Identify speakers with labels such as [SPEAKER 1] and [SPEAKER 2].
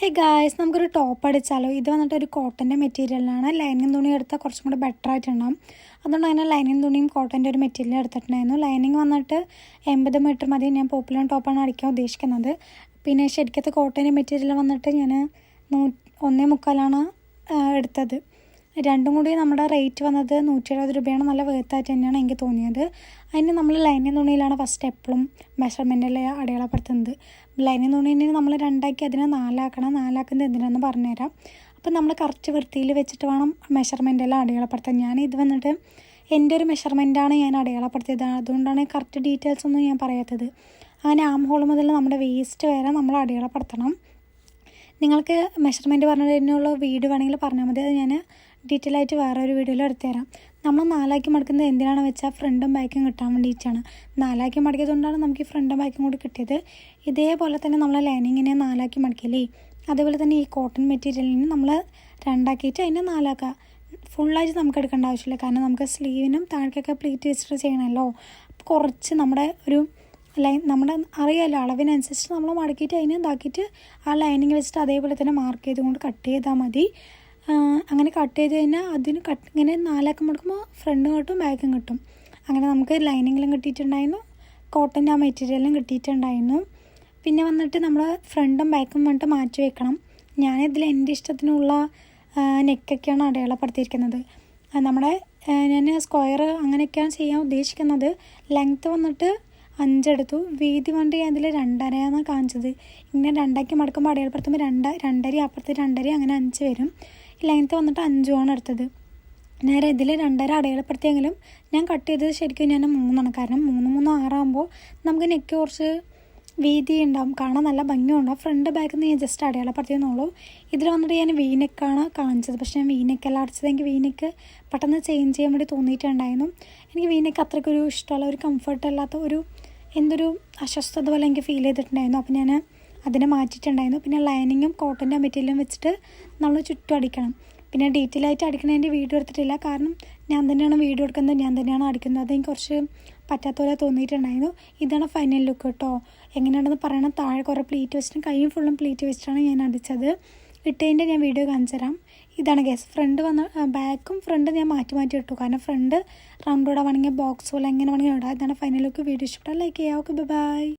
[SPEAKER 1] Hey guys, നമുക്കൊരു top അടിച്ചാലോ. ഇത് വന്നിട്ട് ഒരു കോട്ടൻ്റെ മെറ്റീരിയലാണ്. ലൈനിങ് തുണി എടുത്താൽ കുറച്ചും കൂടി ബെറ്റർ ആയിട്ടുണ്ടാകും. അതുകൊണ്ട് തന്നെ ലൈനിങ് തുണിയും കോട്ടൻ്റെ ഒരു മെറ്റീരിയൽ എടുത്തിട്ടുണ്ടായിരുന്നു. ലൈനിങ് വന്നിട്ട് 80 മീറ്റർ മതി. ഞാൻ പോപ്പുലർ ടോപ്പാണ് അടിക്കാൻ ഉദ്ദേശിക്കുന്നത്. പിന്നെ ശരിക്കത്തെ കോട്ടൻ്റെ മെറ്റീരിയൽ വന്നിട്ട് ഞാൻ 1.25 എടുത്തത്. രണ്ടും കൂടി നമ്മുടെ റേറ്റ് വന്നത് 170 രൂപയാണ്. നല്ല വേർത്തായിട്ട് തന്നെയാണ് എനിക്ക് തോന്നിയത്. അതിന് നമ്മൾ ലൈനിങ് തുണിയിലാണ് ഫസ്റ്റ് എപ്പോഴും മെഷർമെൻറ്റിൽ അടയാളപ്പെടുത്തുന്നത്. ലൈനിങ് തുണീനെ നമ്മൾ 2 അതിനെ 4 ആക്കണം. 4 ആക്കുന്നത് എന്തിനാണെന്ന് പറഞ്ഞുതരാം. അപ്പം നമ്മൾ കറക്റ്റ് വൃത്തിയിൽ വെച്ചിട്ട് വേണം മെഷർമെൻറ്റെല്ലാം അടയാളപ്പെടുത്താൻ. ഇത് വന്നിട്ട് എൻ്റെ ഒരു മെഷർമെൻറ്റാണ് ഞാൻ അടയാളപ്പെടുത്തിയത്. അതുകൊണ്ടാണ് കറക്റ്റ് ഡീറ്റെയിൽസ് ഒന്നും ഞാൻ പറയാത്തത്. അങ്ങനെ ആം ഹോൾ മുതൽ നമ്മുടെ വേസ്റ്റ് വരെ നമ്മൾ അടയാളപ്പെടുത്തണം. നിങ്ങൾക്ക് മെഷർമെൻറ്റ് പറഞ്ഞതിനുള്ള വീഡിയോ വേണമെങ്കിൽ പറഞ്ഞാൽ മതി. അത് ഞാൻ ഡീറ്റെയിൽ ആയിട്ട് വേറെ ഒരു വീഡിയോയിൽ എടുത്തുതരാം. നമ്മൾ 4 ആക്കി മടക്കുന്നത് എന്തിനാണെന്ന് വെച്ചാൽ ഫ്രണ്ടും ബാക്കും കിട്ടാൻ വേണ്ടിയിട്ടാണ്. 4 ആക്കി മടക്കിയതുകൊണ്ടാണ് നമുക്ക് ഈ ഫ്രണ്ടും ബാക്കും കൂടി കിട്ടിയത്. ഇതേപോലെ തന്നെ നമ്മൾ ലൈനിങ്ങിനെ 4 ആക്കി മടക്കില്ലേ, അതേപോലെ തന്നെ ഈ കോട്ടൺ മെറ്റീരിയലിന് നമ്മൾ 2 ആക്കിയിട്ട് അതിനെ 4 ആക്കുക. ഫുള്ളായിട്ട് നമുക്ക് എടുക്കേണ്ട ആവശ്യമില്ല. കാരണം നമുക്ക് സ്ലീവിനും താഴേക്കൊക്കെ പ്ലീറ്റ് വെച്ചിട്ട് ചെയ്യണമല്ലോ. കുറച്ച് നമ്മുടെ ഒരു നമ്മുടെ അറിയാമല്ലോ അളവിനനുസരിച്ച് നമ്മൾ മടക്കിയിട്ട് അതിനെ ഇതാക്കിയിട്ട് ആ ലൈനിങ് വെച്ചിട്ട് അതേപോലെ തന്നെ മാർക്ക് ചെയ്തുകൊണ്ട് കട്ട് ചെയ്താൽ മതി. അങ്ങനെ കട്ട് ചെയ്ത് കഴിഞ്ഞാൽ അതിന് ഇങ്ങനെ 4 ആക്കി മടക്കുമ്പോൾ ഫ്രണ്ടും കിട്ടും ബാക്കും കിട്ടും. അങ്ങനെ നമുക്ക് ലൈനിങ്ങിലും കിട്ടിയിട്ടുണ്ടായിരുന്നു, കോട്ടൻ്റെ ആ മെറ്റീരിയലും കിട്ടിയിട്ടുണ്ടായിരുന്നു. പിന്നെ വന്നിട്ട് നമ്മൾ ഫ്രണ്ടും ബാക്കും വന്നിട്ട് മാറ്റി വെക്കണം. ഞാനിതിൽ എൻ്റെ ഇഷ്ടത്തിനുള്ള നെക്കൊക്കെയാണ് അടയാളപ്പെടുത്തിയിരിക്കുന്നത്. നമ്മുടെ ഞാൻ സ്ക്വയർ അങ്ങനെയൊക്കെയാണ് ചെയ്യാൻ ഉദ്ദേശിക്കുന്നത്. ലെങ്ത്ത് വന്നിട്ട് 5 എടുത്തു. വീതി കൊണ്ട് ഞാൻ ഇതിൽ 2.5 കാണിച്ചത്. ഇങ്ങനെ 2 ആക്കി മടക്കുമ്പോൾ അടയാളപ്പെടുത്തുമ്പോൾ 2.5 അപ്പുറത്ത് 2.5 അങ്ങനെ 5 വരും. ലെങ്ത്ത് വന്നിട്ട് 5 എടുത്തത്. നേരെ ഇതിൽ 2.5 അടയാളപ്പെടുത്തിയെങ്കിലും ഞാൻ കട്ട് ചെയ്തത് ശരിക്കും ഞാൻ 3 കാരണം 3 6 ആകുമ്പോൾ നമുക്ക് നെക്ക് കുറച്ച് വീതി ഉണ്ടാവും, കാണാൻ നല്ല ഭംഗിയുണ്ടാവും. ഫ്രണ്ട് ബാക്കിൽ നിന്ന് ഞാൻ ജസ്റ്റ് അടയാളപ്പെടുത്തിയെന്നുള്ളൂ. ഇതിൽ വന്നിട്ട് ഞാൻ വീനെക്കാണ് കാണിച്ചത്. പക്ഷേ ഞാൻ വീനെക്കെല്ലാം അടിച്ചത് എനിക്ക് വീനെക്ക് പെട്ടെന്ന് ചേഞ്ച് ചെയ്യാൻ വേണ്ടി തോന്നിയിട്ടുണ്ടായിരുന്നു. എനിക്ക് വീനെക്ക് അത്രയ്ക്കൊരു ഇഷ്ടമല്ല, ഒരു കംഫർട്ട് അല്ലാത്ത എന്തൊരു അസ്വസ്ഥത പോലെ എനിക്ക് ഫീൽ ചെയ്തിട്ടുണ്ടായിരുന്നു. അപ്പോൾ ഞാൻ അതിനെ മാറ്റിയിട്ടുണ്ടായിരുന്നു. പിന്നെ ലൈനിങ്ങും കോട്ടൻ്റെ മെറ്റീരിയലും വെച്ചിട്ട് നമ്മൾ ചുറ്റും അടിക്കണം. പിന്നെ ഡീറ്റെയിൽ ആയിട്ട് അടിക്കണതിൻ്റെ വീഡിയോ എടുത്തിട്ടില്ല, കാരണം ഞാൻ തന്നെയാണ് വീഡിയോ എടുക്കുന്നത്, ഞാൻ തന്നെയാണ് അടിക്കുന്നത്. അതെനിക്ക് കുറച്ച് പറ്റാത്ത പോലെ തോന്നിയിട്ടുണ്ടായിരുന്നു. ഇതാണ് ഫൈനൽ ലുക്ക് കേട്ടോ. എങ്ങനെയാണെന്ന് പറയണം. താഴെ കുറേ പ്ലീറ്റ് വെച്ചിട്ട് കൈയും ഫുള്ളും പ്ലീറ്റ് വെച്ചിട്ടാണ് ഞാൻ അടിച്ചത്. ഇട്ടതിൻ്റെ ഞാൻ വീഡിയോ കാണിച്ചു തരാം. ഇതാണ് ഗൈസ്. ഫ്രണ്ട് ബാക്കും ഫ്രണ്ട് ഞാൻ മാറ്റി ഇട്ടു. കാരണം ഫ്രണ്ട് റൗണ്ട് ഇടാൻ വേണമെങ്കിൽ ബോക്സ് പോലെ എങ്ങനെ വേണമെങ്കിൽ ഇടാം. ഇതാണ് ഫൈനൽ ലുക്ക്. വീഡിയോ ഇഷ്ടപ്പെട്ടാൽ ലൈക്ക് ചെയ്യുക. Okay, by.